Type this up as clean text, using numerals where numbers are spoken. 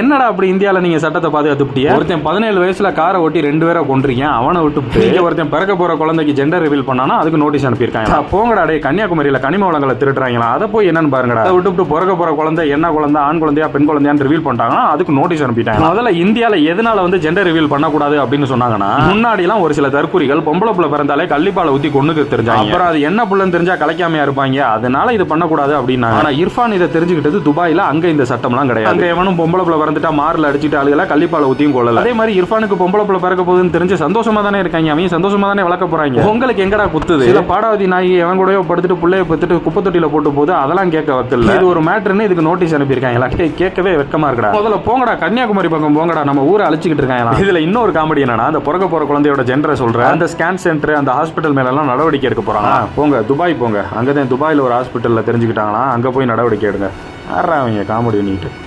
என்னடா அப்படி இந்தியால நீங்க சட்டத்தை பாதுகாத்துட்டியா? ஒருத்தன் 17 வயசுல காரை ஓட்டி 2 பேரை கொன்றிருக்கேன், அவனை விட்டு ஒருத்தன் பிறக்க போற குழந்தைக்கு ஜெண்டர் ரிவீல் பண்ணானா அதுக்கு நோட்டீஸ் அனுப்பியிருக்காங்க. போங்கடா டே, கன்னியாகுமரியில கனிம வளங்களை திருடுறாங்களா, அதை போய் என்னன்னு பாருங்கடா. அதை விட்டு பிறக்க போற குழந்தை என்ன குழந்தை, ஆண் குழந்தையா பெண் குழந்தையான்னு ரிவீல் பண்ணிட்டாங்கன்னா அதுக்கு நோட்டீஸ் அனுப்பிட்டாங்க. முதல்ல இந்தியால எதனால ஜெண்டர் ரிவீல் பண்ணக்கூடாது அப்படின்னு சொன்னாங்கன்னா, முன்னாடி எல்லாம் ஒரு சில தற்குறிகள் பொம்பளை புள்ள பிறந்தாலே கள்ளிப்பால ஊத்தி கொண்டுக்கு தெரிஞ்சாங்க. அப்புறம் அது என்ன புள்ளன்னு தெரிஞ்சா கலைக்காமையா இருப்பாங்க, அதனால இது பண்ணக்கூடாது அப்படின்னா. ஆனா இர்ஃபான் இதை தெரிஞ்சுக்கிட்டது துபாயில, அங்க இந்த சட்டம் எல்லாம் கிடையாது. அங்க எவனும் பொம்பளை புள்ள பிறந்துட்டா மார்ல அடிச்சுட்டு ஆளுகளை கள்ளிப்பால ஊத்தியும் கொள்ளல. அதே மாதிரி இர்ஃபானுக்கு பொம்பளை புள்ள பிறக்க போகுதுன்னு தெரிஞ்சு சந்தோஷமா தானே இருக்காங்க, அவங்க சந்தோஷமா தானே வளர்க்க போறாங்க. உங்களுக்கு எங்கடா குத்துது? சில பாடாவதி நாய் எவன் கூடயோ படுத்துட்டு புள்ளைய பத்துட்டு குப்பை தொட்டியில போட்டு போது அதெல்லாம் கேட்க வைக்கல. இது ஒரு மேட்டர்னு இதுக்கு நோட்டீஸ் அனுப்பியிருக்காங்களா? கேட்கவே வெக்கமா இருக்கடா. முதல்ல போங்கடா, கன்னியாகுமரி பக்கம் போங்கடா, நம்ம ஊரை அழிச்சுக்கிட்டு இருக்காங்க. இதுல இன்னொரு காமெடி என்னன்னா, அந்த பிறக்க போற குழந்தையோட ஜெண்டரை சொல்ற அந்த ஸ்கேன் சென்டர் அந்த ஹாஸ்பிட்டல் மேல எல்லாம் நடவடிக்கை எடுக்க போறாங்க. போங்க துபாய் போங்க, அங்கதான் துபாயில ஒரு ஹாஸ்பிட்டல்ல தெரிஞ்சுக்கிட்டாங்களா, அங்க போய் நடவடிக்கை எடுங்க. அவங்க காமெடி பண்ணிட்டு